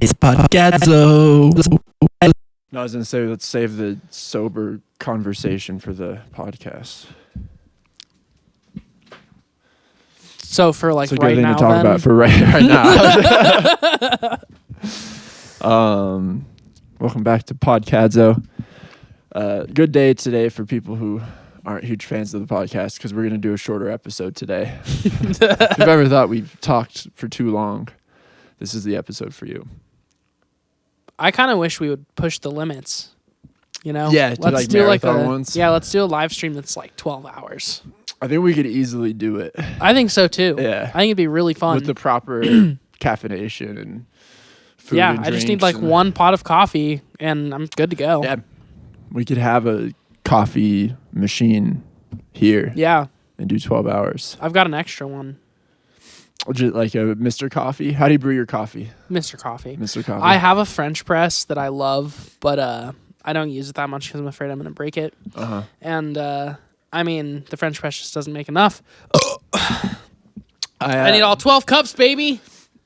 It's podcadzo. No, I was going to say, let's save the sober conversation for the podcast. So for like It's a good right thing now, to talk then? about for right now. Welcome back to podcadzo. Good day today for people who aren't huge fans of the podcast because we're going to do a shorter episode today. If you've ever thought we've talked for too long, this is the episode for you. I kind of wish we would push the limits. You know, Yeah, do like marathon ones. Yeah, let's do a live stream that's like 12 hours. I think we could easily do it. I think so too. Yeah. I think it'd be really fun with the proper caffeination and food. Yeah, and I just need drinks like one pot of coffee and I'm good to go. Yeah, we could have a coffee machine here. Yeah, and do 12 hours. I've got an extra one. Just like a Mr. Coffee. How do you brew your coffee? Mr. Coffee. Mr. Coffee. I have a French press that I love, but I don't use it that much because I'm afraid I'm going to break it. Uh-huh. And I mean, the French press just doesn't make enough. I need all 12 cups, baby.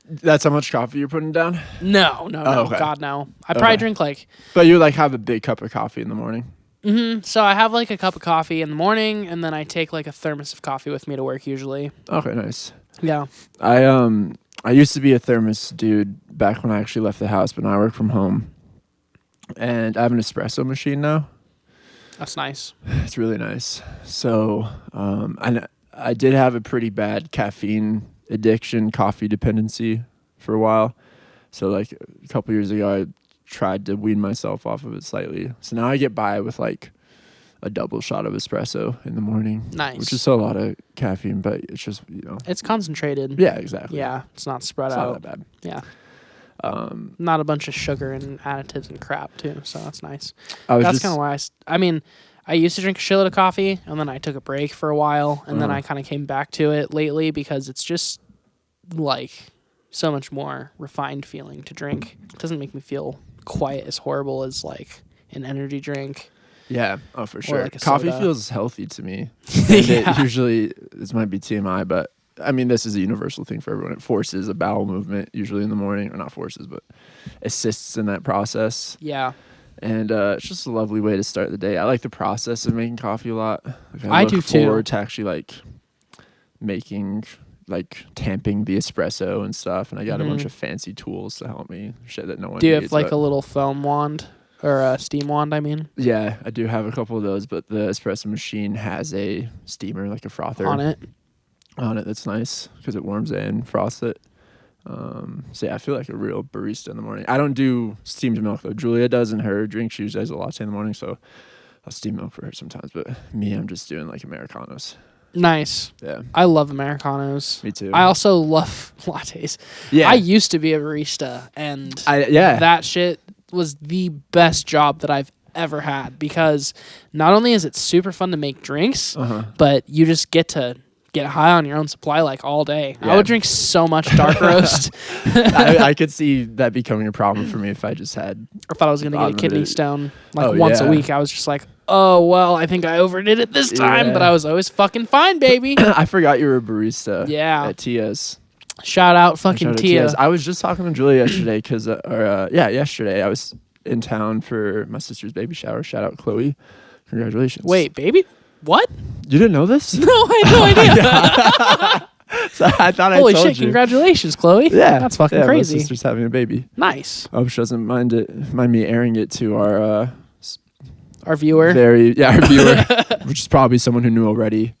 That's how much coffee you're putting down? No. Okay. God, no. I probably drink like... But you like have a big cup of coffee in the morning? Mm-hmm. So I have like a cup of coffee in the morning, and then I take like a thermos of coffee with me to work usually. Okay, nice. Yeah. I used to be a thermos dude back when I actually left the house, but now I work from home. And I have an espresso machine now. That's nice. It's really nice. So I did have a pretty bad caffeine addiction, coffee dependency for a while. So like a couple years ago, I tried to wean myself off of it slightly. So now I get by with like a double shot of espresso in the morning. Nice. Which is still a lot of caffeine, but it's just, It's concentrated. Yeah, exactly. Yeah, it's not spread It's out. not that bad. Yeah. Not a bunch of sugar and additives and crap too, so that's nice. That's kind of why I used to drink a shitload of coffee, and then I took a break for a while, and then I kind of came back to it lately because it's just like so much more refined feeling to drink. It doesn't make me feel quite as horrible as like an energy drink. Yeah, for sure. Like coffee soda. feels healthy to me. Yeah. It usually, this might be TMI, but I mean, this is a universal thing for everyone. It forces a bowel movement usually in the morning, or not forces, but assists in that process. Yeah. And it's just a lovely way to start the day. I like the process of making coffee a lot. Like, I look do too. forward to actually like making, like tamping the espresso and stuff. And I got a bunch of fancy tools to help me. Shit that no one Do you needs, have like but a little foam wand or a steam wand? I mean, yeah, I do have a couple of those, but the espresso machine has a steamer, like a frother on it. That's nice because it warms it and frosts it. So yeah, I feel like a real barista in the morning. I don't do steamed milk though. Julia does in her drink. She usually has a latte in the morning, so I'll steam milk for her sometimes. But me, I'm just doing like Americanos. Nice. Yeah, I love Americanos. me too. I also love lattes. Yeah, I used to be a barista, and yeah. that shit was the best job that I've ever had because not only is it super fun to make drinks, but you just get to get high on your own supply like all day. Yeah. I would drink so much dark roast. I could see that becoming a problem for me if I just had. I thought I was going to get a kidney Unlimited. stone once a yeah. week. I was just like, oh, well, I think I overdid it this time, Yeah. but I was always fucking fine, baby. I forgot you were a barista. Yeah. At Tia's. Shout out fucking Shout out Tia. Tia's. I was just talking to Julia yesterday because, yesterday I was in town for my sister's baby shower. Shout out Chloe. Congratulations. Wait, baby? What? You didn't know this? No, I had no idea. So I thought I Holy told shit, you. congratulations, Chloe. Yeah. That's fucking My crazy. sister's having a baby. Nice. I hope she doesn't mind me airing it to our Our viewer. our viewer, which is probably someone who knew already.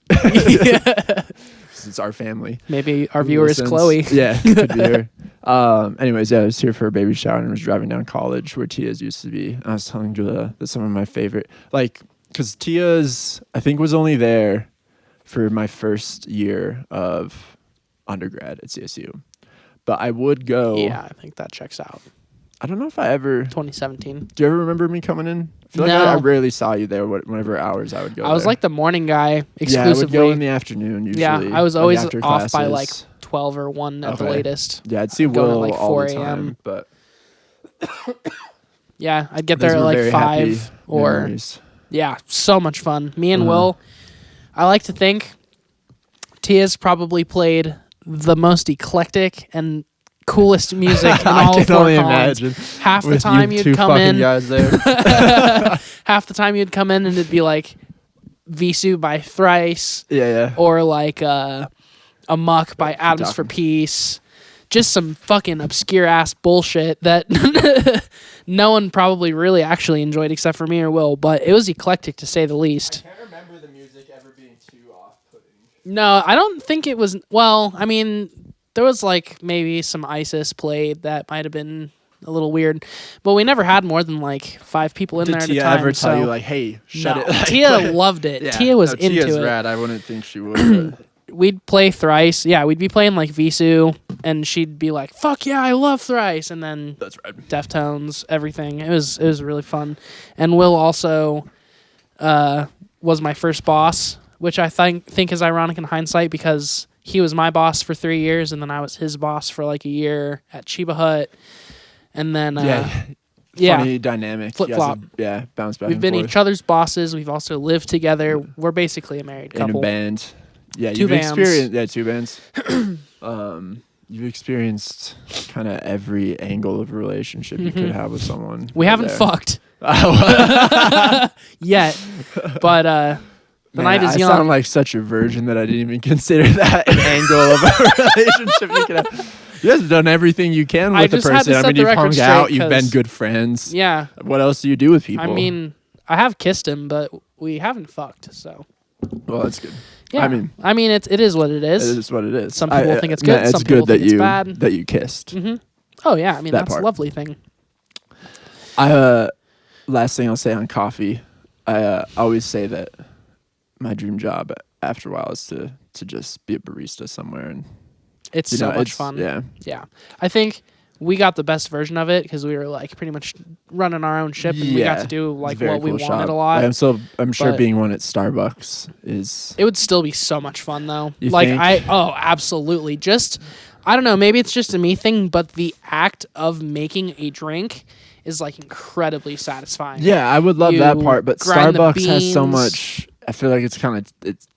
It's our family. Maybe our Who viewer is listens. Chloe. Yeah, could be her. Anyways, I was here for a baby shower and was driving down College where Tia's used to be. I was telling Julia that some of my favorite, because Tia's, I think, was only there for my first year of undergrad at CSU. But I would go. Yeah, I think that checks out. I don't know if I ever. 2017. Do you ever remember me coming in? I feel like No. I rarely saw you there. Whenever hours I would go. I was there. like the morning guy exclusively. Yeah, I would go in the afternoon usually. Yeah, I was always after off by like classes. 12 or 1 at the Okay. latest. Yeah, I'd see going at, Will like, all 4 the time, a.m.. but Yeah, I'd get those there at were like very 5 happy or memories. yeah, so much fun. Me and Will, I like to think Tia's probably played the most eclectic and coolest music in all I of can Fort only Collins. imagine. Half the time you'd come in. Guys there. Half the time you'd come in and it'd be like Visu by Thrice. Yeah. Or like Amok by Atoms for Peace. Just some fucking obscure ass bullshit that no one probably really actually enjoyed except for me or Will, but it was eclectic to say the least. I can't remember the music ever being too off-putting. No, I don't think it was. Well, I mean, there was like maybe some ISIS played that might have been a little weird, but we never had more than like 5 people in there at a time. Did Tia ever tell you like, "Hey, shut it"? Like, Tia loved it. Yeah, Tia was into Tia's it. rad. I wouldn't think she would. We'd play Thrice. Yeah, we'd be playing like Visu, and she'd be like, "Fuck yeah, I love Thrice," and then that's right. Deftones, everything. It was really fun. And Will also was my first boss, which I think is ironic in hindsight because he was my boss for 3 years, and then I was his boss for like a year at Chiba Hut, and then funny dynamic. Flip flop. Bounce back. We've been each other's bosses. We've also lived together. We're basically a married couple. In a band. Yeah, 2 you've bands. experienced 2 bands. You've experienced kind of every angle of a relationship you could have with someone. We haven't fucked yet, but the night is young. I sound like such a virgin that I didn't even consider that an angle of a relationship you could have. You guys have done everything you can with the person. I mean, you've hung out, you've been good friends. Yeah. What else do you do with people? I mean, I have kissed him, but we haven't fucked, so. Well, that's good. Yeah. I mean, it is what it is. It is what it is. Some people think it's good. It's some good people think it's bad. that you kissed. Mm-hmm. Oh yeah, I mean that's a lovely thing. Last thing I'll say on coffee, I always say that my dream job after a while is to just be a barista somewhere, and it's so much fun. Yeah. I think we got the best version of it because we were like pretty much running our own ship, and we got to do like what we wanted a lot. I'm sure being one at Starbucks is. It would still be so much fun though. You think? Absolutely. Just I don't know. Maybe it's just a me thing, but the act of making a drink is like incredibly satisfying. Yeah, I would love that part, but Starbucks has so beans. much. I feel like it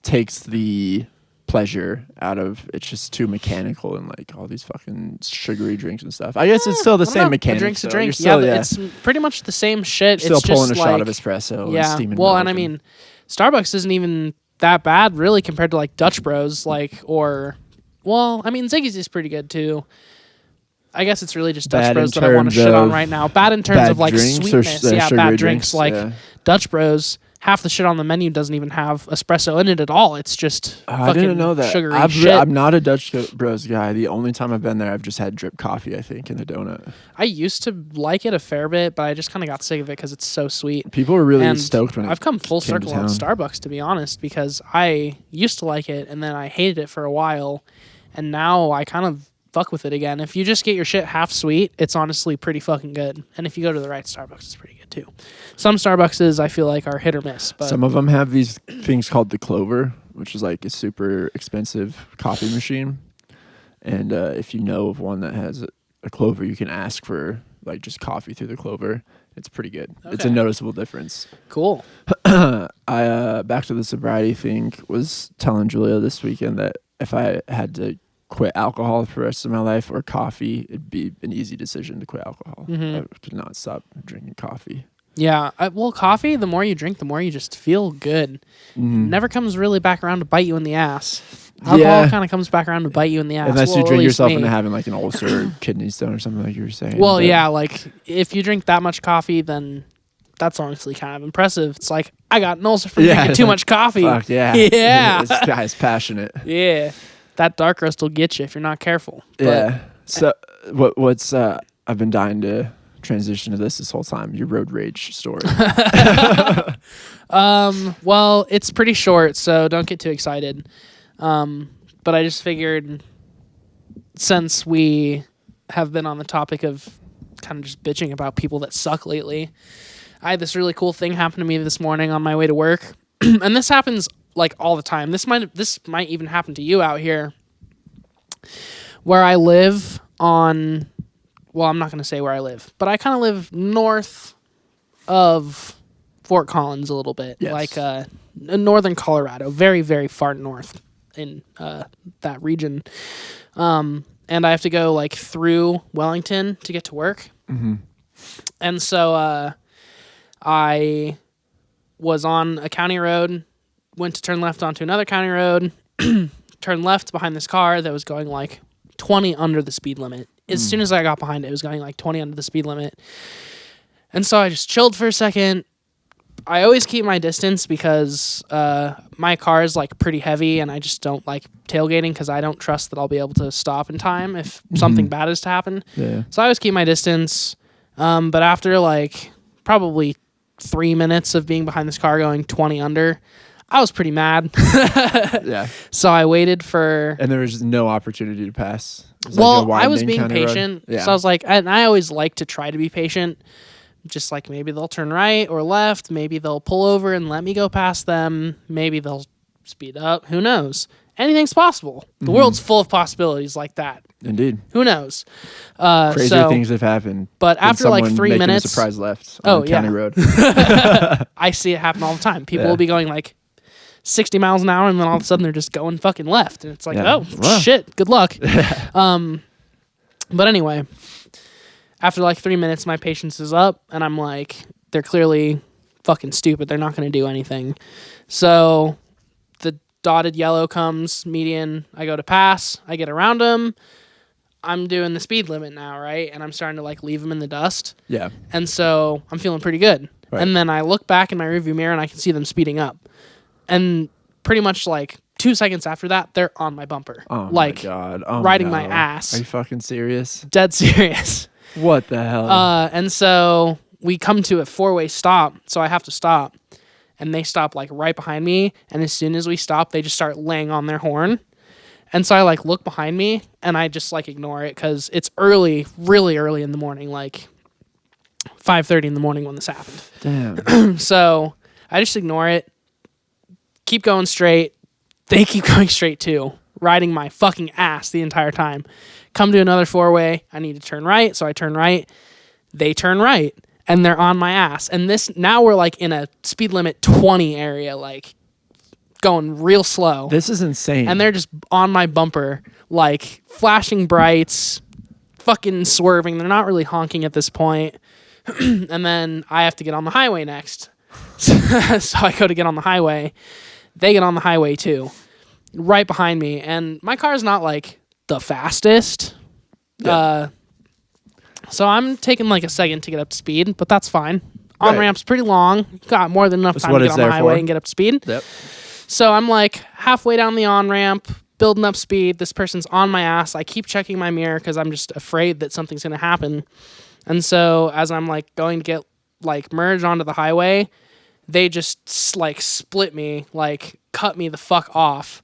takes the pleasure out of it's just too mechanical and like all these fucking sugary drinks and stuff. I guess it's still the same mechanics. A drink's a drink. Still, it's pretty much the same shit. Still it's pulling just a shot of espresso. Yeah. And steaming well, milk and I mean, Starbucks isn't even that bad really compared to like Dutch Bros, Ziggy's is pretty good too. I guess it's really just Dutch Bros that I want to shit on right now. Bad in terms of like sweetness. Bad drinks like Dutch Bros. Half the shit on the menu doesn't even have espresso in it at all. It's just fucking I didn't know that. Sugary shit. I'm not a Dutch Bros guy. The only time I've been there, I've just had drip coffee, I think, in a donut. I used to like it a fair bit, but I just kind of got sick of it because it's so sweet. People were really stoked when I've come full circle on Starbucks, to be honest, because I used to like it, and then I hated it for a while, and now I kind of fuck with it again. If you just get your shit half sweet, it's honestly pretty fucking good. And if you go to the right Starbucks, it's pretty good too. Some Starbuckses I feel like are hit or miss. But some of them have these things called the Clover, which is like a super expensive coffee machine. And if you know of one that has a Clover, you can ask for like just coffee through the Clover. It's pretty good. Okay. It's a noticeable difference. Cool. I back to the sobriety thing, was telling Julia this weekend that if I had to quit alcohol for the rest of my life or coffee, it'd be an easy decision to quit alcohol. I could not stop drinking coffee. Yeah. Coffee, the more you drink, the more you just feel good. It never comes really back around to bite you in the ass. Alcohol kind of comes back around to bite you in the ass. Unless you drink yourself into having like an ulcer or kidney stone or something like you were saying. Well, yeah, like if you drink that much coffee, then that's honestly kind of impressive. It's like, I got an ulcer from drinking too much coffee. Fuck, yeah. Yeah. This guy's passionate. Yeah. That dark roast will get you if you're not careful. Yeah. So what's I've been dying to transition to this whole time. Your road rage story. Well, it's pretty short, so don't get too excited. But I just figured since we have been on the topic of kind of just bitching about people that suck lately, I had this really cool thing happen to me this morning on my way to work. And this happens like all the time. This might even happen to you out here. Where I live on, well, I'm not going to say where I live, but I kind of live north of Fort Collins a little bit, like northern Colorado, very, very far north in that region. And and I have to go like through Wellington to get to work. Mm-hmm. And so I was on a county road, went to turn left onto another county road, turned left behind this car that was going like 20 under the speed limit. As soon as I got behind it, it was going like 20 under the speed limit. And so I just chilled for a second. I always keep my distance because my car is like pretty heavy and I just don't like tailgating because I don't trust that I'll be able to stop in time if something bad is to happen. Yeah. So I always keep my distance. But after like probably 3 minutes of being behind this car going 20 under, I was pretty mad. Yeah. So I waited for... And there was no opportunity to pass. Well, I was being patient. Yeah. So I was like... And I always like to try to be patient. Just like maybe they'll turn right or left. Maybe they'll pull over and let me go past them. Maybe they'll speed up. Who knows? Anything's possible. The world's full of possibilities like that. Indeed. Who knows? Crazy things have happened. But after like 3 minutes... a surprise left on County Road. I see it happen all the time. People will be going like 60 miles an hour and then all of a sudden they're just going fucking left. And it's like, shit, good luck. But anyway, after like 3 minutes, my patience is up and I'm like, they're clearly fucking stupid. They're not going to do anything. So the dotted yellow comes, median, I go to pass, I get around them. I'm doing the speed limit now, right? And I'm starting to like leave them in the dust. Yeah. And so I'm feeling pretty good. Right. And then I look back in my rearview mirror and I can see them speeding up. And pretty much like 2 seconds after that, they're on my bumper. Oh like, my God. Riding my ass. Are you fucking serious? Dead serious. What the hell? And so we come to a 4-way stop, so I have to stop. And they stop like right behind me. And as soon as we stop, they just start laying on their horn. And so I like look behind me and I just like ignore it because it's early, really early in the morning, like 5:30 in the morning when this happened. Damn. So I just ignore it, keep going straight. They keep going straight too, riding my fucking ass the entire time. Come to another 4-way. I need to turn right. So I turn right. They turn right and they're on my ass. And this, now we're like in a speed limit 20 area, like going real slow. This is insane. And they're just on my bumper, like flashing brights, fucking swerving. They're not really honking at this point. And then I have to get on the highway next. So I go to get on the highway. They get on the highway too, right behind me. And my car's not like the fastest. Yeah. So I'm taking like a second to get up to speed, but that's fine. On-ramp's pretty long. Got more than enough time to get on the highway and get up to speed. Yep. So I'm like halfway down the on-ramp, building up speed. This person's on my ass. I keep checking my mirror because I'm just afraid that something's going to happen. And so as I'm like going to get like merged onto the highway, they just like split me, like cut me the fuck off.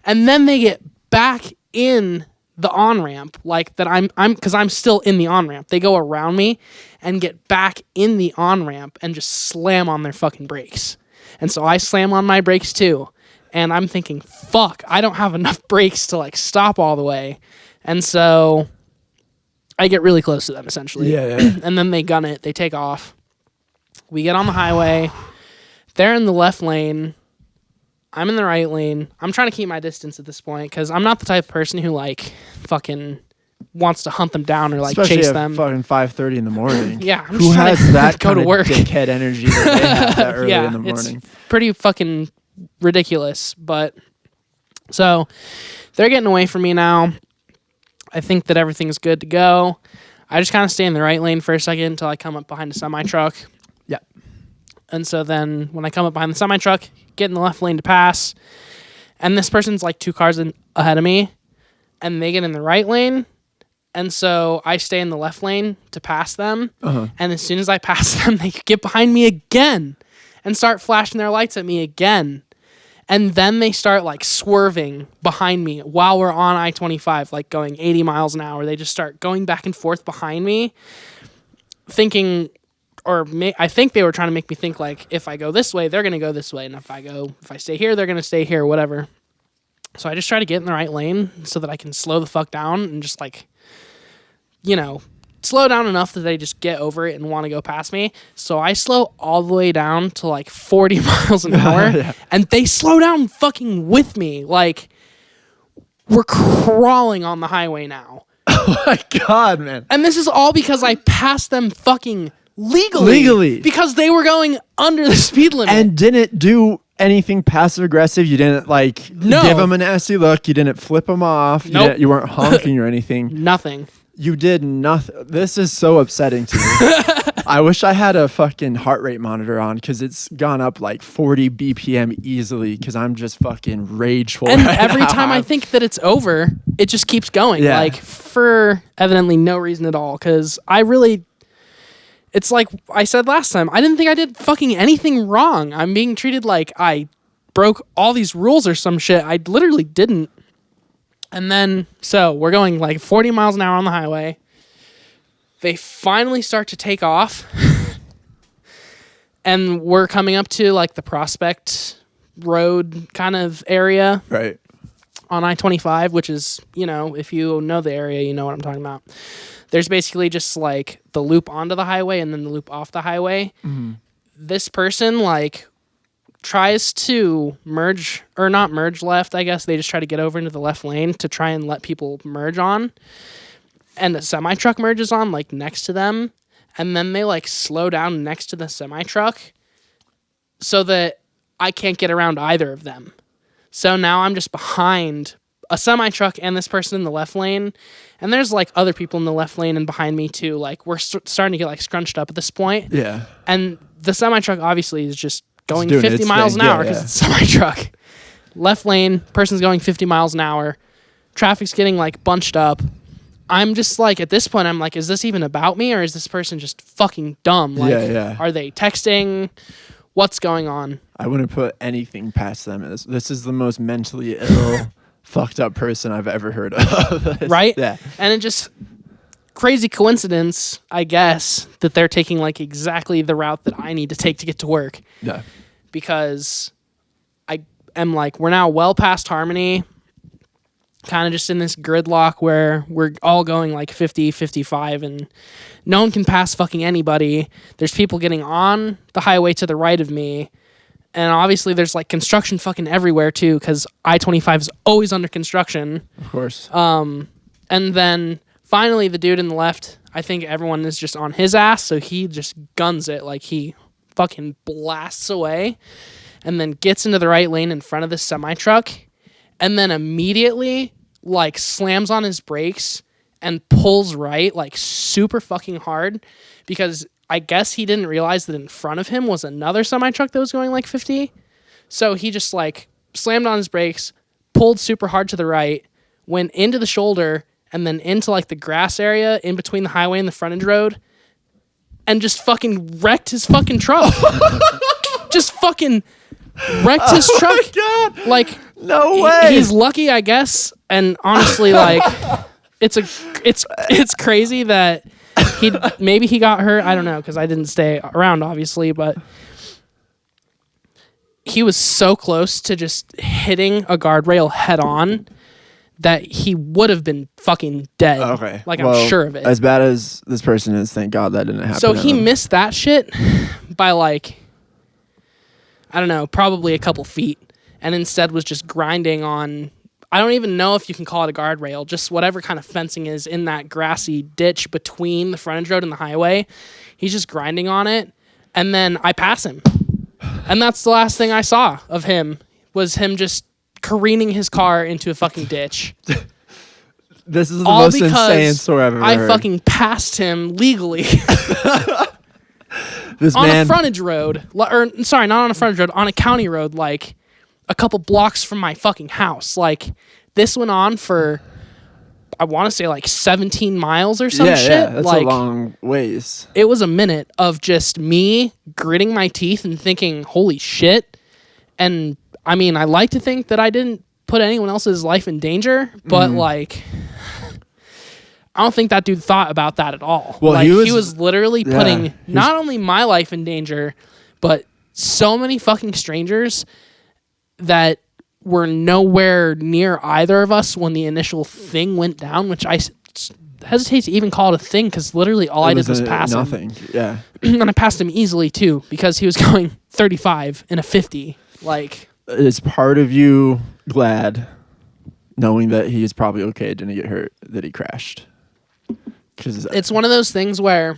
And then they get back in the on-ramp, like that I'm because I'm still in the on-ramp. They go around me and get back in the on-ramp and just slam on their fucking brakes. And so I slam on my brakes too. And I'm thinking, fuck, I don't have enough brakes to like stop all the way. And so I get really close to them essentially. Yeah. And then they gun it. They take off. We get on the highway. They're in the left lane. I'm in the right lane. I'm trying to keep my distance at this point because I'm not the type of person who like fucking wants to hunt them down or like especially chase at them. Fucking 5:30 in the morning. Yeah, I'm who has that go kind to of work. Dickhead energy that they have that early in the morning? It's pretty fucking ridiculous. But so they're getting away from me now. I think that everything's good to go. I just kind of stay in the right lane for a second until I come up behind a semi-truck. Yeah. And so then when I come up behind the semi-truck, get in the left lane to pass, and this person's like 2 cars ahead of me, and they get in the right lane, and so I stay in the left lane to pass them, and as soon as I pass them, they get behind me again and start flashing their lights at me again. And then they start like swerving behind me while we're on I-25, like going 80 miles an hour. They just start going back and forth behind me, thinking, I think they were trying to make me think like, if I go this way, they're going to go this way. And if I stay here, they're going to stay here, whatever. So I just try to get in the right lane so that I can slow the fuck down and just like, slow down enough that they just get over it and want to go past me. So I slow all the way down to like 40 miles an hour yeah. And they slow down fucking with me. Like we're crawling on the highway now. Oh my God, man. And this is all because I passed them fucking legally. Because they were going under the speed limit. And didn't do anything passive aggressive. You didn't give them a nasty look. You didn't flip them off. Nope. You weren't honking or anything. Nothing. You did nothing. This is so upsetting to me. I wish I had a fucking heart rate monitor on because it's gone up like 40 BPM easily because I'm just fucking rageful. And every time I think that it's over, it just keeps going. Yeah. Like for evidently no reason at all. Because it's like I said last time, I didn't think I did fucking anything wrong. I'm being treated like I broke all these rules or some shit. I literally didn't. And then, so we're going like 40 miles an hour on the highway. They finally start to take off. And we're coming up to like the Prospect Road kind of area. Right. On I-25, which is, if you know the area, you know what I'm talking about. There's basically just like the loop onto the highway and then the loop off the highway. Mm-hmm. This person tries to merge, or not merge left, I guess. They just try to get over into the left lane to try and let people merge on. And the semi-truck merges on next to them. And then they slow down next to the semi-truck so that I can't get around either of them. So now I'm just behind a semi-truck and this person in the left lane. And there's other people in the left lane and behind me too. We're starting to get scrunched up at this point. Yeah. And the semi-truck obviously is just going 50 miles an hour because it's a semi-truck. Left lane, person's going 50 miles an hour. Traffic's getting bunched up. I'm just at this point, I'm is this even about me or is this person just fucking dumb? Are they texting? What's going on? I wouldn't put anything past them. This is the most mentally ill, fucked up person I've ever heard of. Right? Yeah. And it just, crazy coincidence, I guess, that they're taking exactly the route that I need to take to get to work. Yeah. Because I am we're now well past Harmony, kind of just in this gridlock where we're all going 50, 55, and no one can pass fucking anybody. There's people getting on the highway to the right of me. And obviously there's construction fucking everywhere too, because I-25 is always under construction. Of course. And then finally the dude in the left, I think everyone is just on his ass, so he just guns it. He fucking blasts away and then gets into the right lane in front of the semi-truck and then immediately slams on his brakes and pulls right super fucking hard because I guess he didn't realize that in front of him was another semi-truck that was going 50. So he just slammed on his brakes, pulled super hard to the right, went into the shoulder and then into the grass area in between the highway and the frontage road and just fucking wrecked his fucking truck. Just fucking wrecked his truck. Oh my God. No way. He's lucky, I guess. And honestly, it's crazy that maybe he got hurt. I don't know because I didn't stay around, obviously, but he was so close to just hitting a guardrail head on that he would have been fucking dead. Okay. I'm sure of it. As bad as this person is, thank God that didn't happen. So he missed that shit by I don't know, probably a couple feet, and instead was just grinding on, I don't even know if you can call it a guardrail, just whatever kind of fencing is in that grassy ditch between the frontage road and the highway. He's just grinding on it, and then I pass him. And that's the last thing I saw of him, was him just careening his car into a fucking ditch. This is the most insane story I've ever heard. I fucking passed him legally. This on man, a frontage road, or sorry, not on a frontage road, on a county road, a couple blocks from my fucking house. This went on for, I want to say 17 miles or some shit. Yeah, that's a long ways. It was a minute of just me gritting my teeth and thinking, holy shit. And I mean, I like to think that I didn't put anyone else's life in danger, but I don't think that dude thought about that at all. Well, he was literally putting not only my life in danger, but so many fucking strangers that were nowhere near either of us when the initial thing went down, which I hesitate to even call it a thing because literally all I did was pass him. Nothing, yeah. And I passed him easily too because he was going 35 in a 50. Is part of you glad knowing that he is probably okay, didn't get hurt, that he crashed? 'Cause it's one of those things where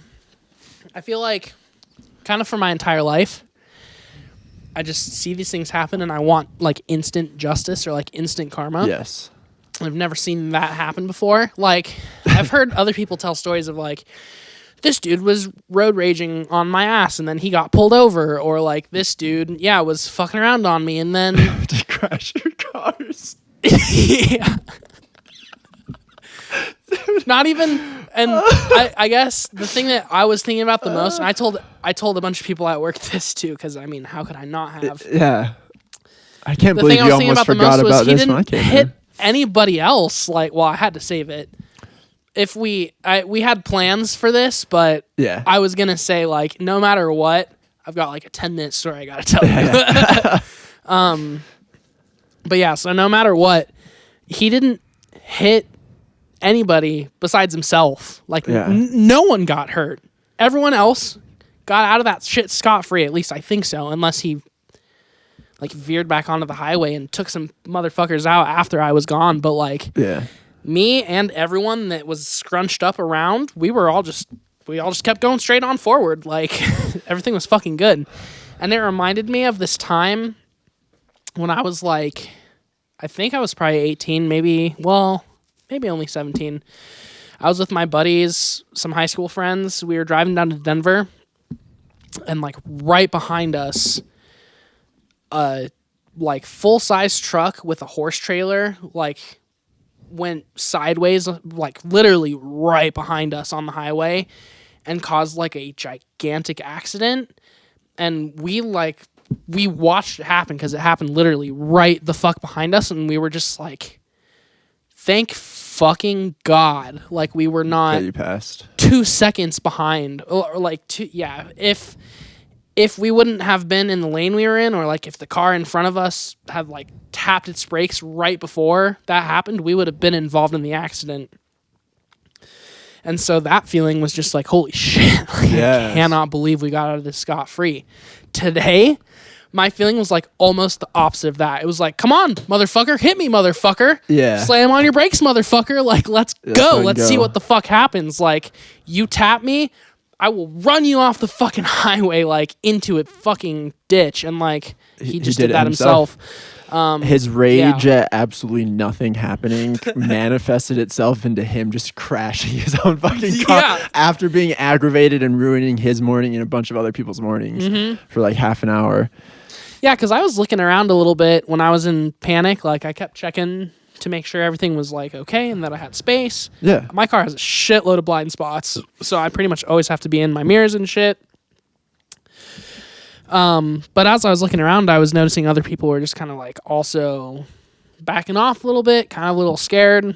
I feel like kind of for my entire life, I just see these things happen and I want like instant justice or like instant karma. Yes. I've never seen that happen before. Like, I've heard other people tell stories of like, this dude was road raging on my ass and then he got pulled over, or like this dude, was fucking around on me and then to crash your cars. yeah. Not even, and I guess the thing that I was thinking about the most, and I told a bunch of people at work this too, because I mean, how could I not have? Yeah. I can't believe you almost forgot about this when I came hit anybody else. Like, well, I had to save it. If we had plans for this, but I was gonna say like, no matter what, I've got like a 10-minute story I gotta tell you. But yeah, so no matter what, he didn't hit anybody besides himself. Like no one got hurt. Everyone else got out of that shit scot-free. At least I think so, unless he like veered back onto the highway and took some motherfuckers out after I was gone. But like, me and everyone that was scrunched up around, we all just kept going straight on forward. Like everything was fucking good. And it reminded me of this time when I was like, I think I was probably 18, maybe only 17. I was with my buddies, some high school friends. We were driving down to Denver, and like right behind us, like full-size truck with a horse trailer like went sideways, like literally right behind us on the highway, and caused like a gigantic accident. And we watched it happen because it happened literally right the fuck behind us, and we were just like, thank fucking God, like we were not you passed 2 seconds behind, or like if we wouldn't have been in the lane we were in, or like if the car in front of us had like tapped its brakes right before that happened, we would have been involved in the accident. And so that feeling was just like, holy shit, like, I cannot believe we got out of this scot-free. Today, my feeling was like almost the opposite of that. It was like, come on, motherfucker, hit me, motherfucker. Yeah. Slam on your brakes, motherfucker. Like, let's go. Let's see what the fuck happens. Like, you tap me, I will run you off the fucking highway, like, into a fucking ditch. And, like, he just did that himself. His rage at absolutely nothing happening manifested itself into him just crashing his own fucking car after being aggravated and ruining his morning and a bunch of other people's mornings for like half an hour. Yeah, because I was looking around a little bit when I was in panic. Like, I kept checking to make sure everything was like okay and that I had space. Yeah. My car has a shitload of blind spots, so I pretty much always have to be in my mirrors and shit. But as I was looking around, I was noticing other people were just kind of like also backing off a little bit, kind of a little scared.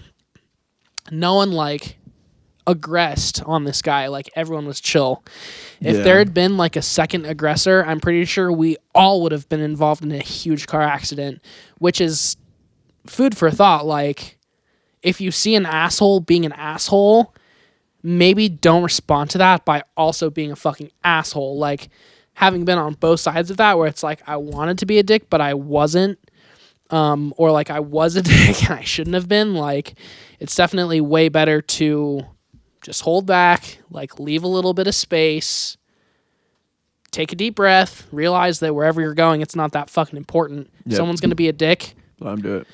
No one like aggressed on this guy. Like everyone was chill. If there had been like a second aggressor, I'm pretty sure we all would have been involved in a huge car accident, which is food for thought. Like if you see an asshole being an asshole, maybe don't respond to that by also being a fucking asshole. Like, having been on both sides of that, where it's like I wanted to be a dick, but I wasn't, or like I was a dick and I shouldn't have been, like it's definitely way better to just hold back, like leave a little bit of space, take a deep breath, realize that wherever you're going, it's not that fucking important. Yep. Someone's going to be a dick. Let them do it.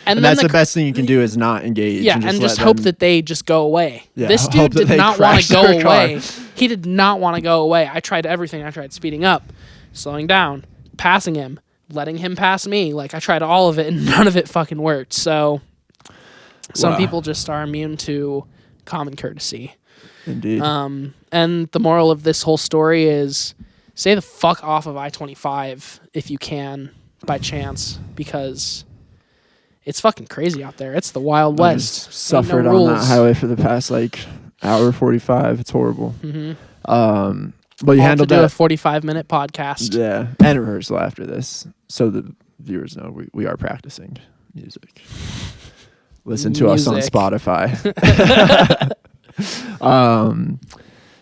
And that's the best thing you can do is not engage. Yeah, and just hope that they just go away. Yeah, this dude did not want to go away. He did not want to go away. I tried everything. I tried speeding up, slowing down, passing him, letting him pass me. Like, I tried all of it, and none of it fucking worked. So some people just are immune to common courtesy. Indeed. And the moral of this whole story is stay the fuck off of I-25 if you can, by chance, because it's fucking crazy out there. It's the Wild West. I just suffered on that highway for the past like hour 45. It's horrible. Mm-hmm. But you handled that. A 45-minute podcast. Yeah, and rehearsal after this, so the viewers know we are practicing music. Listen to us on Spotify.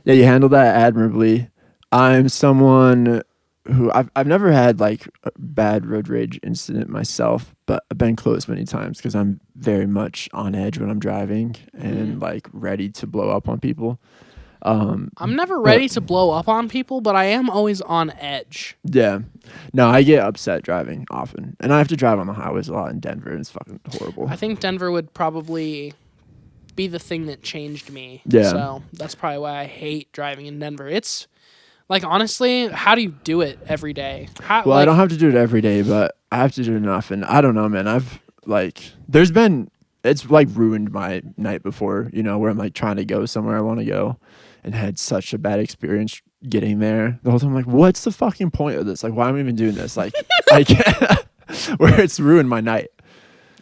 Yeah, you handled that admirably. I'm someone who I've never had like a bad road rage incident myself, but I've been close many times because I'm very much on edge when I'm driving and like ready to blow up on people. I'm never ready to blow up on people, but I am always on edge. Yeah. No, I get upset driving often. And I have to drive on the highways a lot in Denver, and it's fucking horrible. I think Denver would probably be the thing that changed me. Yeah. So that's probably why I hate driving in Denver. It's, like, honestly, how do you do it every day? Well, I don't have to do it every day, but I have to do it enough. And I don't know, man. I've, like, it's, like, ruined my night before, you know, where I'm, like, trying to go somewhere I want to go. And had such a bad experience getting there. The whole time I'm like, what's the fucking point of this? Like, why am I even doing this? Like, I can't, where it's ruined my night.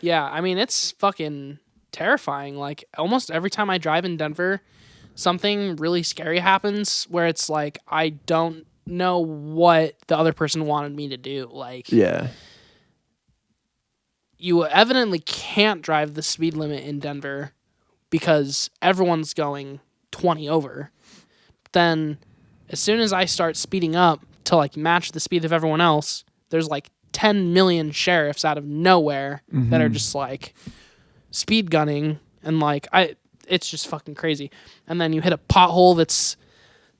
Yeah, I mean, it's fucking terrifying. Like, almost every time I drive in Denver, something really scary happens where it's like, I don't know what the other person wanted me to do. Like, yeah. You evidently can't drive the speed limit in Denver because everyone's going 20 over. Then as soon as I start speeding up to like match the speed of everyone else, there's like 10 million sheriffs out of nowhere that are just like speed gunning, and like it's just fucking crazy. And then you hit a pothole that's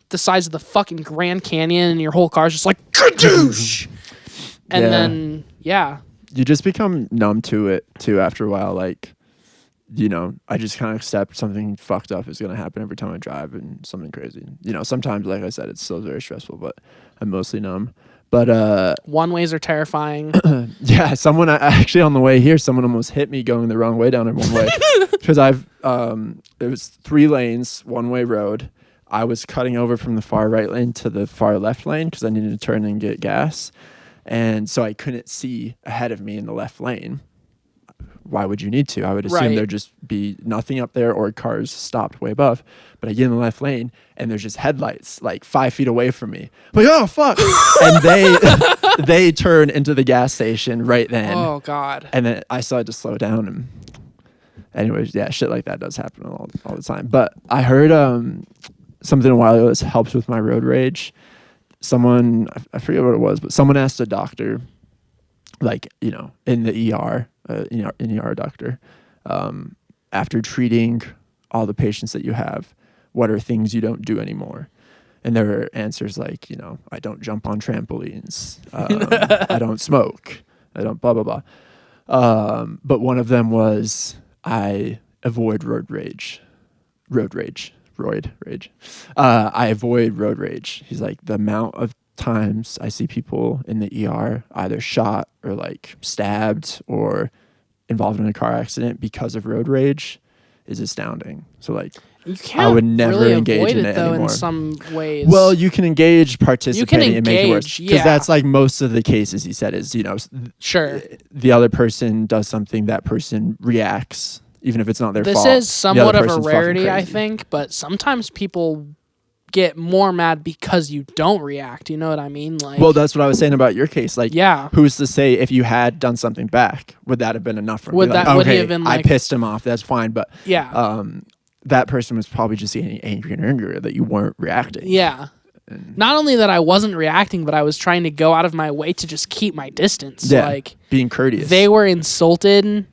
the size of the fucking Grand Canyon and your whole car's just like kadoosh. And then you just become numb to it too after a while. Like, you know, I just kind of accept something fucked up is going to happen every time I drive, and something crazy. You know, sometimes, like I said, it's still very stressful, but I'm mostly numb. But one-ways are terrifying. Yeah, someone actually on the way here, someone almost hit me going the wrong way down a one-way. Because it was 3 lanes, one-way road. I was cutting over from the far right lane to the far left lane because I needed to turn and get gas. And so I couldn't see ahead of me in the left lane. Why would you need to? I would assume there'd just be nothing up there or cars stopped way above. But I get in the left lane and there's just headlights like 5 feet away from me. I'm like, oh, fuck. And they turn into the gas station right then. Oh, God. And then I still had to slow down. And anyways, yeah, shit like that does happen all the time. But I heard something a while ago that helps with my road rage. Someone, I forget what it was, but someone asked a doctor, like, you know, in the ER, an ER doctor, after treating all the patients that you have, what are things you don't do anymore? And there were answers like, you know, I don't jump on trampolines. I don't smoke. I don't blah, blah, blah. But one of them was I avoid road rage. I avoid road rage. He's like, the amount of times I see people in the ER either shot or like stabbed or involved in a car accident because of road rage is astounding. So like, I would never really engage in it though, anymore. In some ways, well, you can engage participating and make it worse, because that's like most of the cases he said is, you know, sure, the other person does something, that person reacts even if it's not their fault. This is somewhat of a rarity, I think, but sometimes people get more mad because you don't react. You know what I mean? Like, well, that's what I was saying about your case. Like, yeah, who's to say if you had done something back, would that have been enough for me? Would like, that would he have been like, I pissed him off. That's fine, but yeah, that person was probably just getting angry and angrier that you weren't reacting. Yeah. Not only that I wasn't reacting, but I was trying to go out of my way to just keep my distance. Yeah, like being courteous. They were insulted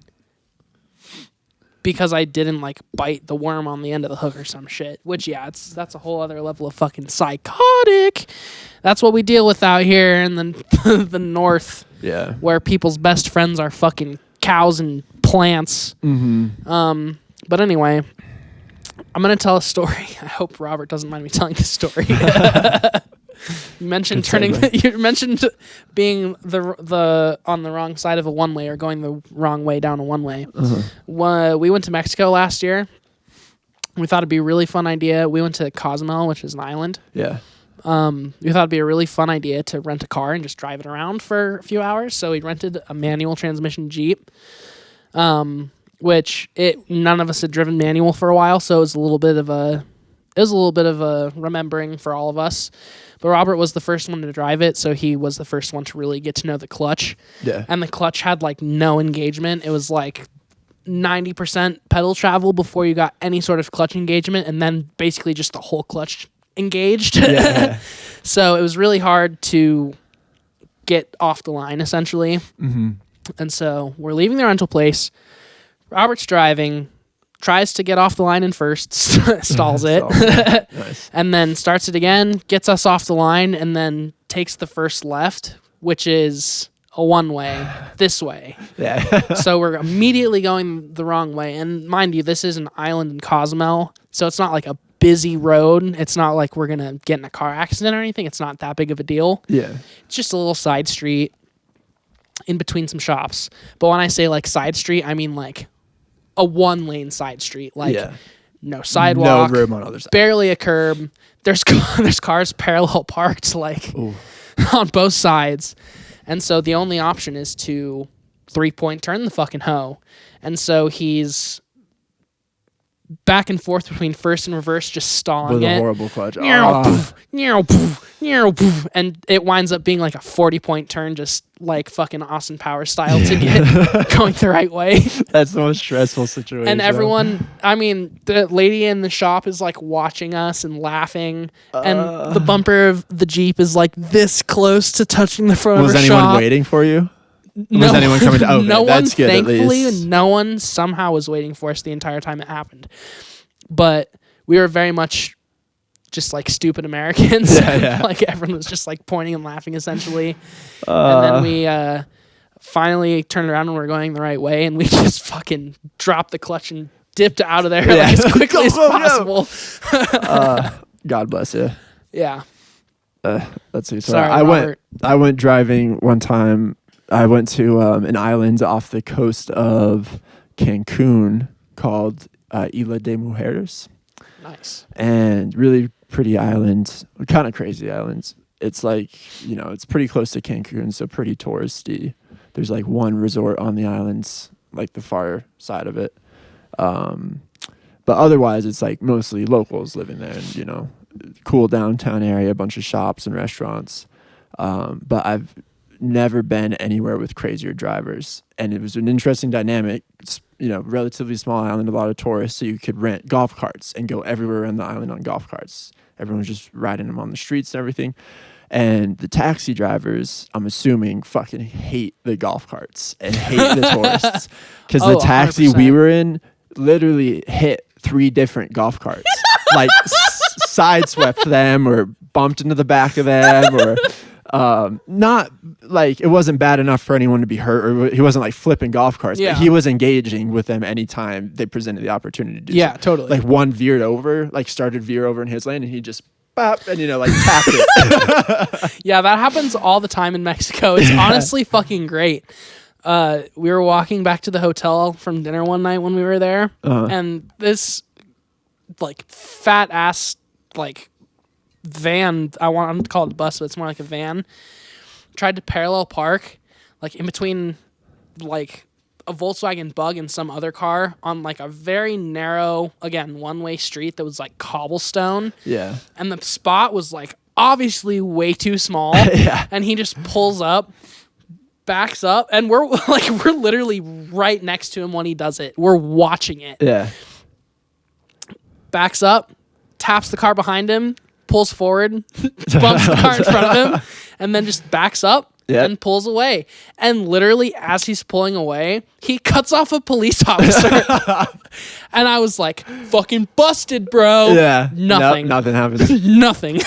because I didn't like bite the worm on the end of the hook or some shit. Which, yeah, that's a whole other level of fucking psychotic. That's what we deal with out here in the north. Yeah, where people's best friends are fucking cows and plants. Mm-hmm. But anyway, I'm gonna tell a story. I hope Robert doesn't mind me telling this story. You mentioned You mentioned being the on the wrong side of a one way or going the wrong way down a one way. We went to Mexico last year. We thought it'd be a really fun idea. We went to Cozumel, which is an island. Yeah. We thought it'd be a really fun idea to rent a car and just drive it around for a few hours. So we rented a manual transmission Jeep. Which none of us had driven manual for a while, so it was a little bit of a remembering for all of us. But Robert was the first one to drive it, so he was the first one to really get to know the clutch. Yeah. And the clutch had like no engagement. It was like 90% pedal travel before you got any sort of clutch engagement, and then basically just the whole clutch engaged. Yeah. So it was really hard to get off the line, essentially. Mm-hmm. And so we're leaving the rental place. Robert's driving, tries to get off the line in first, stalls it, Nice. and then starts it again, gets us off the line, and then takes the first left, which is a one-way this way. Yeah. So we're immediately going the wrong way. And mind you, this is an island in Cozumel, so it's not like a busy road. It's not like we're going to get in a car accident or anything. It's not that big of a deal. Yeah. It's just a little side street in between some shops. But when I say like side street, I mean like a one-lane side street. Like no sidewalk, no room on other side. Barely a curb. There's cars parallel parked like on both sides. And so the only option is to 3-point turn the fucking hoe. And so he's back and forth between first and reverse, just stalling with it. a horrible clutch. And it winds up being like a 40-point turn, just like fucking Austin Powers style to get going the right way. That's the most stressful situation. And everyone, I mean, the lady in the shop is like watching us and laughing. And the bumper of the Jeep is like this close to touching the front of her shop. Was anyone waiting for you? No, was anyone coming to? Okay, no that's one, good. thankfully, at least. no one somehow was waiting for us the entire time it happened. But we were very much just like stupid Americans. Yeah. Like everyone was just like pointing and laughing essentially. And then we finally turned around and we're going the right way, and we just fucking dropped the clutch and dipped out of there like as quickly as possible. God bless you. Yeah. Let's see. Sorry, I went driving one time. I went to an island off the coast of Cancun called Isla de Mujeres. Nice. And really pretty island, kind of crazy islands. It's like, it's pretty close to Cancun, so pretty touristy. There's like one resort on the islands, like the far side of it. But otherwise, it's like mostly locals living there and, cool downtown area, a bunch of shops and restaurants. But I've never been anywhere with crazier drivers. And it was an interesting dynamic. It's, relatively small island, a lot of tourists, so you could rent golf carts and go everywhere around the island on golf carts. Everyone was just riding them on the streets and everything. And the taxi drivers, I'm assuming, fucking hate the golf carts and hate the tourists. Because the taxi 100%. we were in literally hit 3 different golf carts. Like sideswept them or bumped into the back of them or not like it wasn't bad enough for anyone to be hurt, or he wasn't like flipping golf carts, but he was engaging with them anytime they presented the opportunity to do so. Totally. Like one veered over, like started veer over in his lane, and he just bop and like tapped it. Yeah, that happens all the time in Mexico. It's honestly fucking great. We were walking back to the hotel from dinner one night when we were there, and this like fat ass like van, I want to call it a bus, but it's more like a van, tried to parallel park like in between like a Volkswagen Bug and some other car on like a very narrow, again, one-way street that was like cobblestone. Yeah. And the spot was like obviously way too small. And he just pulls up, backs up, and we're literally right next to him when he does it. We're watching it. Yeah. Backs up, taps the car behind him, pulls forward, bumps the car in front of him, and then just backs up and pulls away. And literally, as he's pulling away, he cuts off a police officer. And I was like, fucking busted, bro. Yeah. Nothing. Nothing happens. Nothing.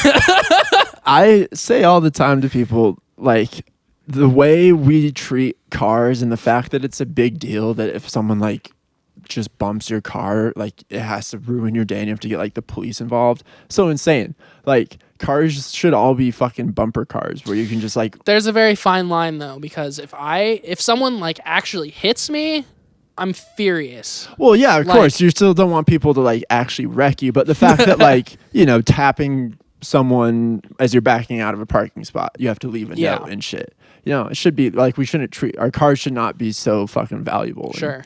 I say all the time to people, like, the way we treat cars and the fact that it's a big deal that if someone, like, just bumps your car, like it has to ruin your day and you have to get like the police involved. So insane. Like cars should all be fucking bumper cars where you can just like. There's a very fine line though, because if someone like actually hits me, I'm furious. Well, yeah, of course. You still don't want people to like actually wreck you, but the fact that like, tapping someone as you're backing out of a parking spot, you have to leave a note and shit. It should be like we shouldn't treat our cars should not be so fucking valuable. Sure.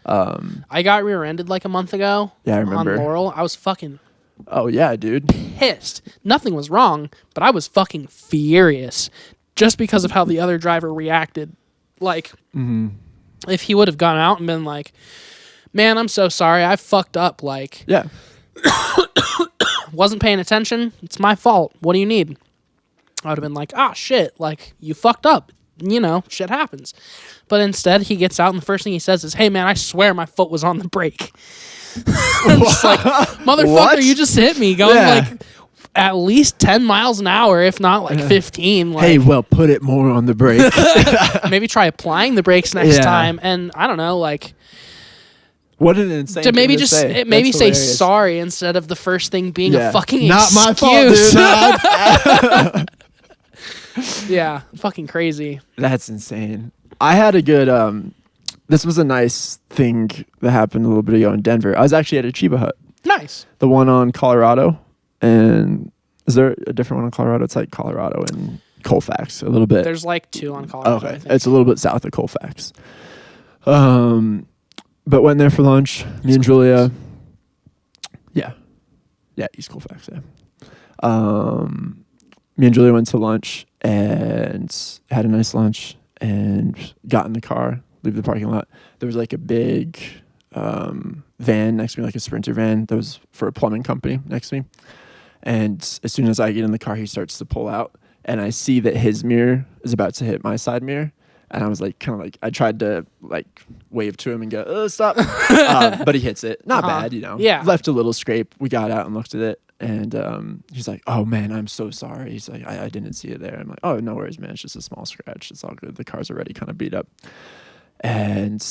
I got rear-ended like a month ago. Yeah, I remember. On Laurel. I was fucking Oh yeah, dude. pissed. Nothing was wrong, but I was fucking furious just because of how the other driver reacted. Like, if he would have gone out and been like, "Man, I'm so sorry. I fucked up." Like, Yeah. wasn't paying attention. It's my fault. What do you need? I would have been like, ah, shit, like, you fucked up. You know, shit happens. But instead, he gets out, and the first thing he says is, hey, man, I swear my foot was on the brake. I'm just like, motherfucker, What? you just hit me going like at least 10 miles an hour, if not like 15. Like, hey, well, put it more on the brake. maybe try applying the brakes next time. And I don't know, like, what an insane to maybe thing just to say. maybe That's say hilarious. sorry instead of the first thing being a fucking not excuse. my fault, dude. Yeah, fucking crazy. That's insane. I had a good this was a nice thing that happened a little bit ago in Denver. I was actually at a Chiba Hut. Nice. The one on Colorado. And is there a different one on Colorado? It's like Colorado and Colfax a little bit. There's like 2 on Colorado. Okay. I think. It's a little bit south of Colfax. But went there for lunch. Me and Julia. Yeah. Yeah, East Colfax, yeah. Me and Julia went to lunch and had a nice lunch and got in the car, leave the parking lot. There was like a big van next to me, like a Sprinter van that was for a plumbing company next to me. And as soon as I get in the car, he starts to pull out. And I see that his mirror is about to hit my side mirror. And I was like, kind of like, I tried to like wave to him and go, stop. But he hits it. Not bad, you know. Yeah. Left a little scrape. We got out and looked at it. And he's like, oh, man, I'm so sorry. He's like, I didn't see it there. I'm like, oh, no worries, man. It's just a small scratch. It's all good. The car's already kind of beat up. And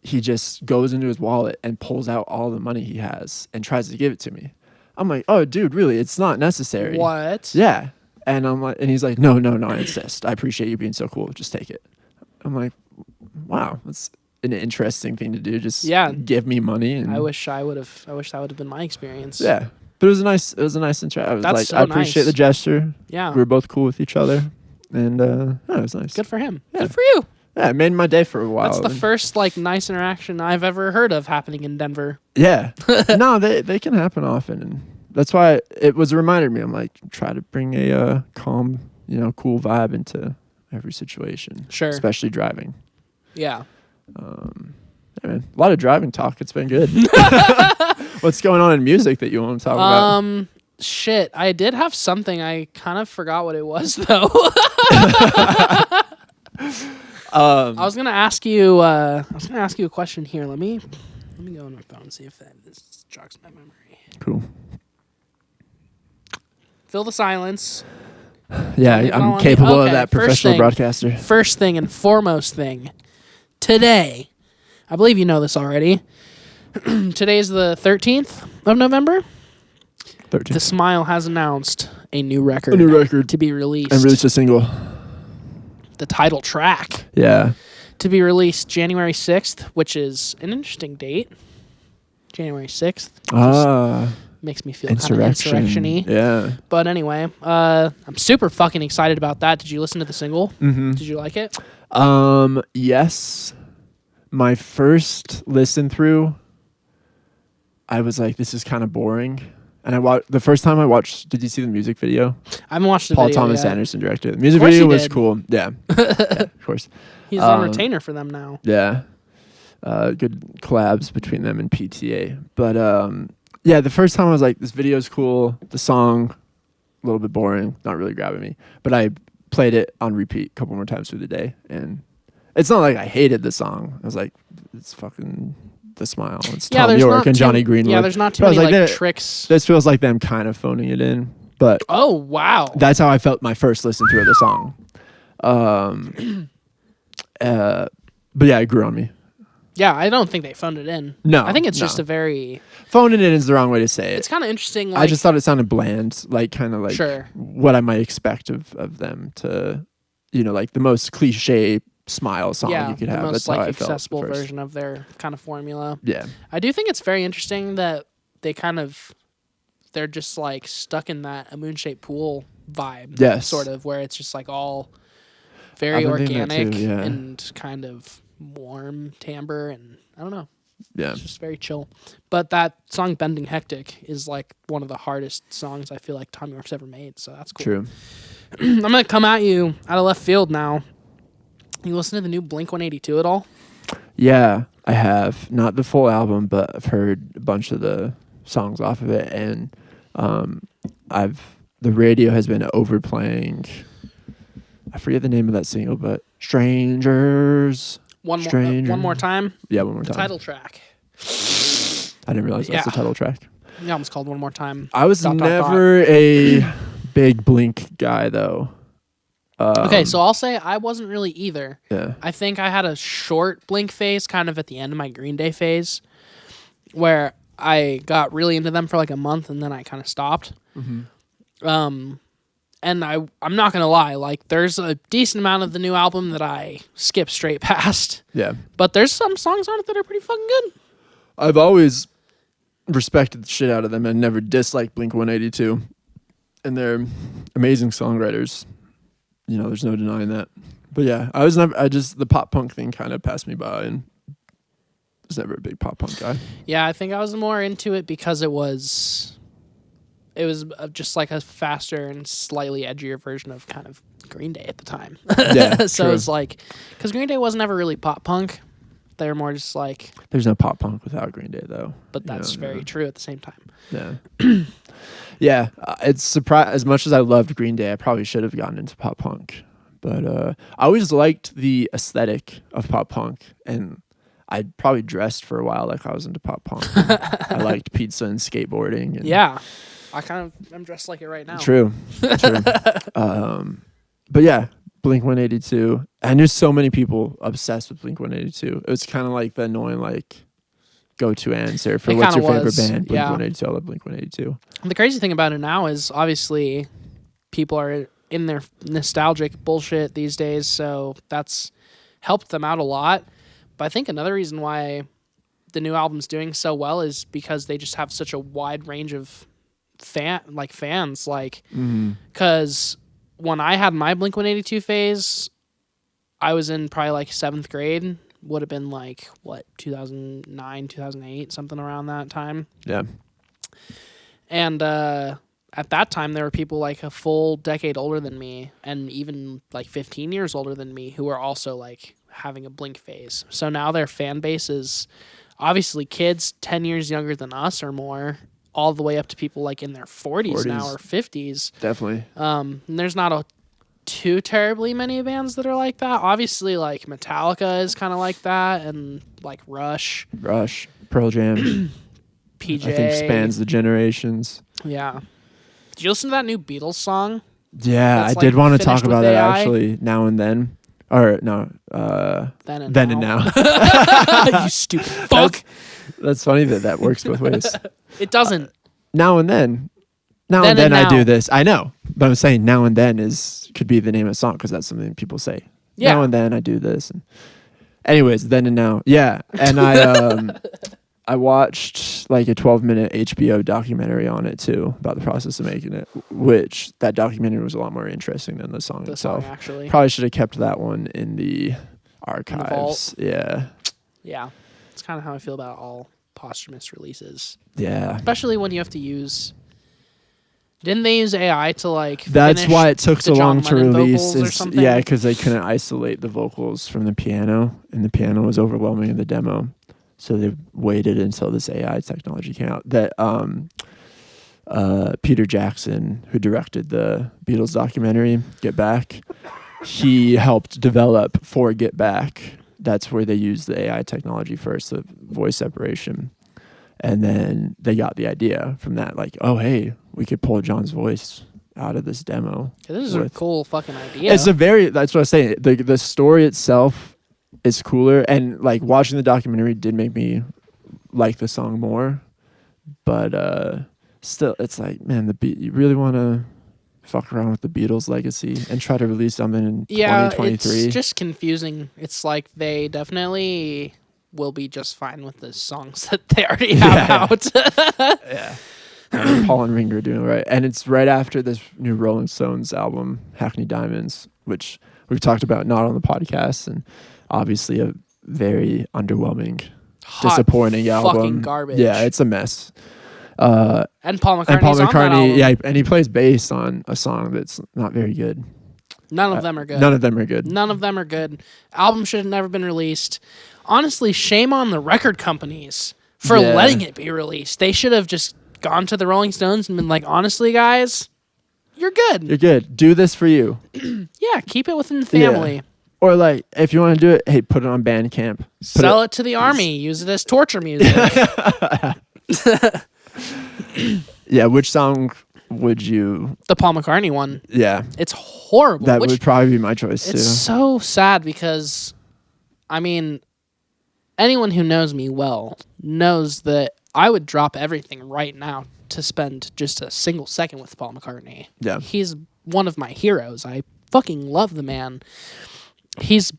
he just goes into his wallet and pulls out all the money he has and tries to give it to me. I'm like, oh, dude, really? It's not necessary. What? Yeah. And I'm like, and he's like, no, I insist. I appreciate you being so cool. Just take it. I'm like, wow, that's an interesting thing to do. Just give me money. And I wish that would have been my experience. Yeah. But it was a nice interaction. I was That's like, so I appreciate nice. the gesture. Yeah. We were both cool with each other. And it was nice. Good for him. Yeah. Good for you. Yeah, it made my day for a while. That's the first like nice interaction I've ever heard of happening in Denver. Yeah. No, they can happen often. And that's why it was a reminder to me. I'm like, try to bring a calm, cool vibe into every situation. Sure. Especially driving. Yeah. Yeah, man. A lot of driving talk. It's been good. What's going on in music that you want to talk about? Shit. I did have something. I kind of forgot what it was though. I was gonna ask you a question here. Let me go on my phone and see if this jogs my memory. Cool. Fill the silence. Yeah, I'm capable of that, professional broadcaster. First thing and foremost thing. Today, I believe you know this already. Today's the 13th of November. 13th. The Smile has announced a new record. To be released. And released a single. The title track. Yeah. To be released January 6th, which is an interesting date. January 6th. Makes me feel kind of insurrection-y. Yeah. But anyway, I'm super fucking excited about that. Did you listen to the single? Mm-hmm. Did you like it? Yes. My first listen through, I was like, this is kind of boring. And the first time I watched, did you see the music video? I haven't watched the Paul video Thomas yet. Anderson directed. The music video was cool. Yeah. Yeah, of course. He's on retainer for them now. Yeah. Good collabs between them and PTA. But yeah, the first time I was like, this video is cool. The song, a little bit boring, not really grabbing me. But I played it on repeat a couple more times through the day. And it's not like I hated the song. I was like, it's fucking The Smile. It's Tom York and Johnny Greenwood. Yeah, there's not too many like tricks. This feels like them kind of phoning it in. But oh, wow. That's how I felt my first listen through of the song. But yeah, it grew on me. Yeah, I don't think they phoned it in. No. I think it's just a very... Phoning it in is the wrong way to say it. It's kind of interesting. Like, I just thought it sounded bland, like kind of like sure. what I might expect of them to, like the most cliche Smile song you could have. The most That's how I felt accessible version of their kind of formula. Yeah. I do think it's very interesting that they're just like stuck in that a moon-shaped pool vibe. Yes. Sort of, where it's just like all very organic and kind of warm timbre, and I don't know. Yeah. It's just very chill. But that song Bending Hectic is like one of the hardest songs I feel like Tom York's ever made, so that's cool. True. I'm going to come at you out of left field now. You listen to the new Blink-182 at all? Yeah, I have. Not the full album, but I've heard a bunch of the songs off of it, and I've the radio has been overplaying. I forget the name of that single, but Strangers. One more time. Yeah, one more time. Title track. I didn't realize that's the title track. The album's called One More Time. I was never a big Blink guy, though. Okay, so I'll say I wasn't really either. Yeah. I think I had a short Blink phase, kind of at the end of my Green Day phase, where I got really into them for like a month, and then I kind of stopped. Mm-hmm. And I'm not gonna lie, like there's a decent amount of the new album that I skip straight past. Yeah. But there's some songs on it that are pretty fucking good. I've always respected the shit out of them and never disliked Blink-182. And they're amazing songwriters. You know, there's no denying that. But yeah, the pop punk thing kind of passed me by, and I was never a big pop punk guy. Yeah, I think I was more into it because it was just like a faster and slightly edgier version of kind of Green Day at the time. Yeah, so true. It's like, because Green Day wasn't ever really pop punk. They were more just like... There's no pop punk without Green Day, though. But that's very true at the same time. Yeah. Yeah, it's as much as I loved Green Day, I probably should have gotten into pop punk. But I always liked the aesthetic of pop punk, and I probably dressed for a while like I was into pop punk. I liked pizza and skateboarding. And yeah. I'm dressed like it right now. True. But yeah, Blink-182. I knew so many people obsessed with Blink-182. It was kind of like the annoying go-to answer for what's your favorite band. Blink-182. I love Blink-182. The crazy thing about it now is obviously people are in their nostalgic bullshit these days, so that's helped them out a lot. But I think another reason why the new album's doing so well is because they just have such a wide range of fans, because when I had my Blink-182 phase, I was in probably like 7th grade. Would have been like 2009, 2008, something around that time. Yeah. And at that time, there were people like a full decade older than me, and even like 15 years older than me, who were also like having a Blink phase. So now their fan base is obviously kids 10 years younger than us or more, all the way up to people like in their 40s now or 50s. Definitely. And there's not too terribly many bands that are like that. Obviously, like Metallica is kind of like that, and like Rush, Pearl Jam, PJ. I think spans the generations. Yeah. Did you listen to that new Beatles song? Yeah, I did want to talk about that actually. Now and Then. Or no, Then and Now. You stupid fuck. That's funny that works both ways. It doesn't. Now and then. Now and then I do this. I know. But I'm saying Now and Then could be the name of a song because that's something people say. Yeah. Now and then I do this. And anyways, Then and Now. Yeah. And I watched like a 12-minute HBO documentary on it too, about the process of making it, which that documentary was a lot more interesting than the song itself. Actually. Probably should have kept that one in the archives. In the vault. Yeah. It's kind of how I feel about all posthumous releases. Yeah. Especially when you have to use... Didn't they use AI to like... That's why it took so long to release. Yeah, because they couldn't isolate the vocals from the piano, and the piano was overwhelming in the demo. So they waited until this AI technology came out. That Peter Jackson, who directed the Beatles documentary, Get Back, he helped develop for Get Back. That's where they used the AI technology first, the voice separation. And then they got the idea from that, like, oh, hey, we could pull John's voice out of this demo. Yeah, this is a cool fucking idea. That's what I was saying. The story itself is cooler, and like watching the documentary did make me like the song more. But still, it's like, man, you really want to fuck around with the Beatles legacy and try to release something in 2023. It's just confusing. It's like they definitely will be just fine with the songs that they already have out. Yeah. Paul and Ringo are doing it right. And it's right after this new Rolling Stones album, Hackney Diamonds, which we've talked about not on the podcast, and obviously a very underwhelming, disappointing album. Fucking garbage. Yeah, it's a mess. And Paul McCartney's on that album. Yeah, and he plays bass on a song that's not very good. None of them are good. None of them are good. None of them are good. Album should have never been released. Honestly, shame on the record companies for letting it be released. They should have just gone to the Rolling Stones and been like, honestly, guys, you're good. You're good. Do this for you. Yeah, keep it within the family. Yeah. Or like, if you want to do it, hey, put it on Bandcamp. Sell it to the army. Use it as torture music. Yeah, which song would you... The Paul McCartney one. Yeah. It's horrible. That would probably be my choice, too. It's so sad because, I mean, anyone who knows me well knows that I would drop everything right now to spend just a single second with Paul McCartney. Yeah. He's one of my heroes. I fucking love the man. He's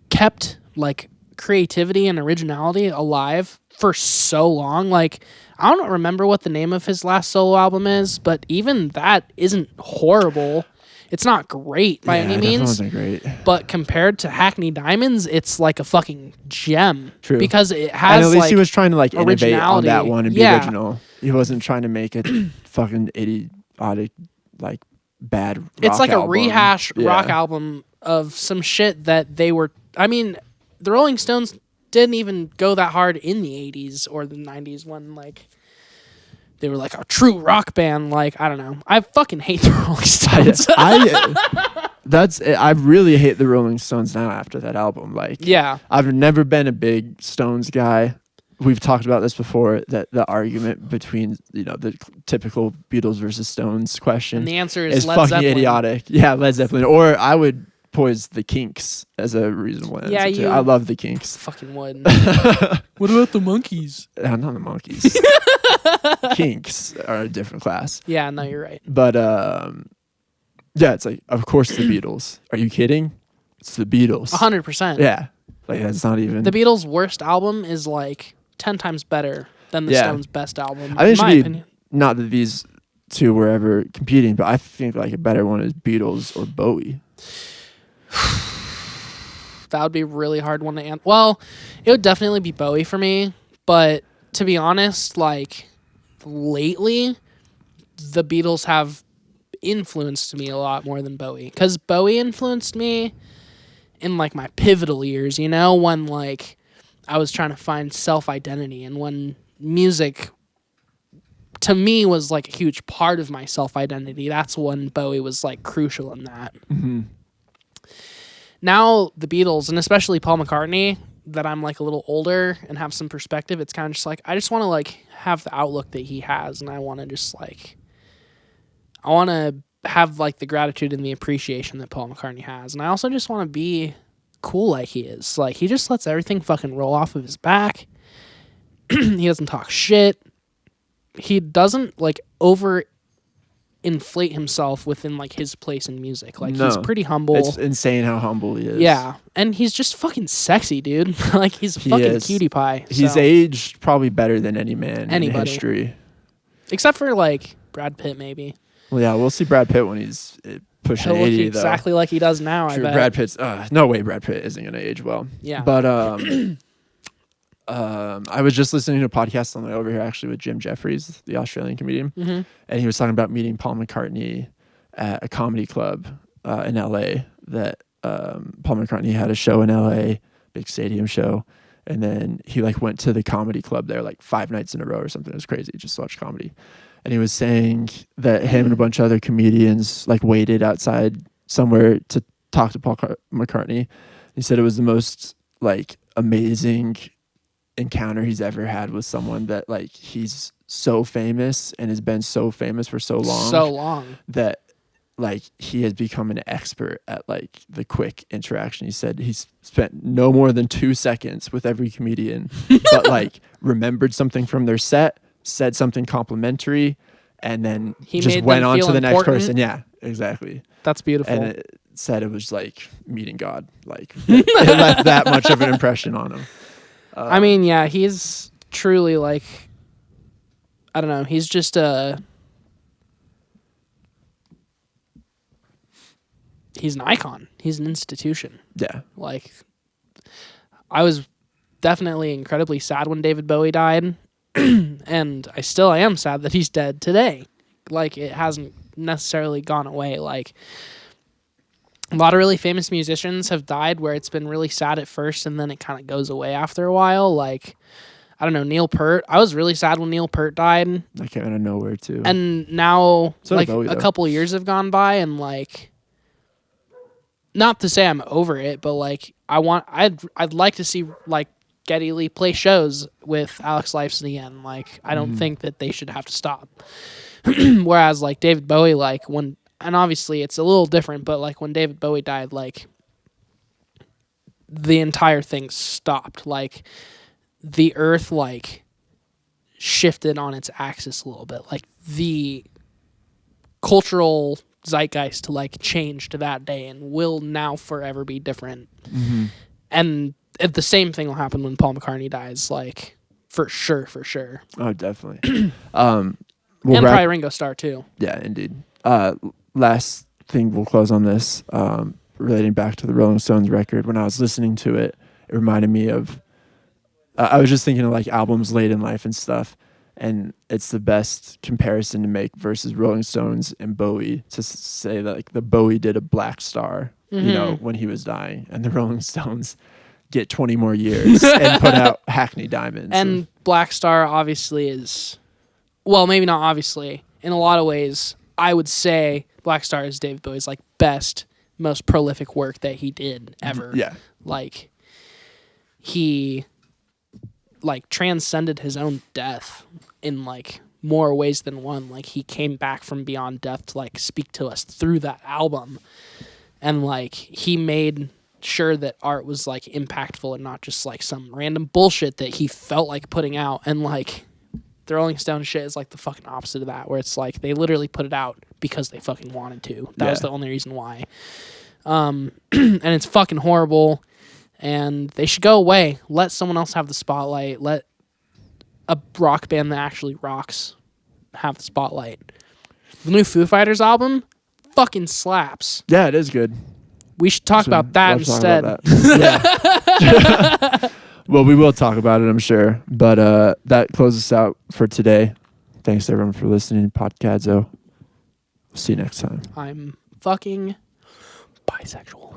kept like creativity and originality alive for so long. Like, I don't remember what the name of his last solo album is, but even that isn't horrible. It's not great by any means. It wasn't great. But compared to Hackney Diamonds, it's like a fucking gem. True. Because it has, and at least he was trying to like innovate on that one and be Yeah. original. He wasn't trying to make it fucking idiotic, like bad rock It's like album. a rehash Yeah. rock album of some shit that they were... I mean, the Rolling Stones didn't even go that hard in the 80s or the 90s when, like, they were like a true rock band. Like, I don't know. I fucking hate the Rolling Stones. I really hate the Rolling Stones now after that album. Like, Yeah. I've never been a big Stones guy. We've talked about this before, that the argument between, the typical Beatles versus Stones question. And the answer is Led fucking Zeppelin. idiotic. Yeah, Led Zeppelin. Or I would poise the Kinks as a reasonable answer. Yeah, too. I love the Kinks. Fucking would. What about the Monkeys? Not the Monkeys. Kinks are a different class. Yeah, no, you're right. But yeah, it's like, of course the Beatles. Are you kidding? It's the Beatles. 100%. Yeah. Like, that's not even... The Beatles' worst album is like 10 times better than the Yeah. Stones' best album. I think in it should my be, opinion. not that these two were ever competing, but I think like a better one is Beatles or Bowie. That would be a really hard one to answer. Well, it would definitely be Bowie for me. But to be honest, like, lately, the Beatles have influenced me a lot more than Bowie. Because Bowie influenced me in, like, my pivotal years, when, like, I was trying to find self-identity and when music, to me, was, like, a huge part of my self-identity. That's when Bowie was, like, crucial in that. Mm-hmm. Now, the Beatles, and especially Paul McCartney, that I'm, like, a little older and have some perspective, it's kind of just, like, I just want to, like, have the outlook that he has, and I want to just, like, I want to have, like, the gratitude and the appreciation that Paul McCartney has, and I also just want to be cool like he is. Like, he just lets everything fucking roll off of his back. He doesn't talk shit. He doesn't, like, inflate himself within, like, his place in music. Like, No. he's pretty humble. It's insane how humble he is. Yeah, and he's just fucking sexy, dude. Like, he's a fucking is. cutie pie. He's so. aged probably better than any man in Anybody. history. Except for, like, Brad Pitt, maybe. Well, yeah, we'll see Brad Pitt when he's pushing He'll look 80, exactly like he does now, though. True, I bet. Brad Pitt's... no way Brad Pitt isn't going to age well. Yeah. But I was just listening to a podcast on the way over here, actually, with Jim Jeffries, the Australian comedian. Mm-hmm. And he was talking about meeting Paul McCartney at a comedy club in LA. That Paul McCartney had a show in LA, big stadium show, and then he like went to the comedy club there like 5 nights in a row or something. It was crazy, just to watch comedy. And he was saying that him and a bunch of other comedians like waited outside somewhere to talk to Paul McCartney. He said it was the most like amazing encounter he's ever had with someone, that like he's so famous and has been so famous for so long that like he has become an expert at like the quick interaction. He said he's spent no more than 2 seconds with every comedian, but like remembered something from their set, said something complimentary, and then He just made went them on feel to the next important? person. Yeah, exactly. That's beautiful. And it said it was like meeting God. Like it left that much of an impression on him. I mean, yeah, he's truly like, I don't know, he's just he's an icon. He's an institution. Yeah. Like, I was definitely incredibly sad when David Bowie died, and I am sad that he's dead today. Like, it hasn't necessarily gone away. Like, a lot of really famous musicians have died where it's been really sad at first and then it kind of goes away after a while. Like, I don't know, Neil Peart. I was really sad when Neil Peart died. That came out of nowhere too. And now, So like, Bowie, a couple years have gone by, and, like, not to say I'm over it, but, like, I'd like to see, like, Geddy Lee play shows with Alex Lifeson again. Like, I don't think that they should have to stop. Whereas, like, David Bowie, like, and obviously it's a little different, but, like, when David Bowie died, like, the entire thing stopped. Like, the earth, like, shifted on its axis a little bit. Like, the cultural zeitgeist, like, changed that day and will now forever be different. Mm-hmm. And the same thing will happen when Paul McCartney dies, like, for sure. Oh, definitely. And probably Ringo Starr too. Yeah, indeed. Last thing, we'll close on this, relating back to the Rolling Stones record. When I was listening to it, it reminded me of, I was just thinking of, like, albums late in life and stuff, and it's the best comparison to make versus Rolling Stones and Bowie, to say that, like, the Bowie did a Black Star, you know, when he was dying, and the Rolling Stones get 20 more years and put out Hackney Diamonds. And Black Star obviously is, well, maybe not obviously. In a lot of ways, I would say Black Star is David Bowie's, like, best, most prolific work that he did ever. Yeah. Like, he, like, transcended his own death in, like, more ways than one. Like, he came back from beyond death to, like, speak to us through that album. And, like, he made sure that art was, like, impactful and not just, like, some random bullshit that he felt like putting out. And, like, the Rolling Stones shit is, like, the fucking opposite of that, where it's like they literally put it out because they fucking wanted to. That was the only reason why. And it's fucking horrible, and they should go away. Let someone else have the spotlight. Let a rock band that actually rocks have the spotlight. The new Foo Fighters album fucking slaps. Yeah, it is good. We should talk about that instead. About that. Yeah. Well, we will talk about it, I'm sure. But that closes us out for today. Thanks, everyone, for listening. Podcadzo. See you next time. I'm fucking bisexual.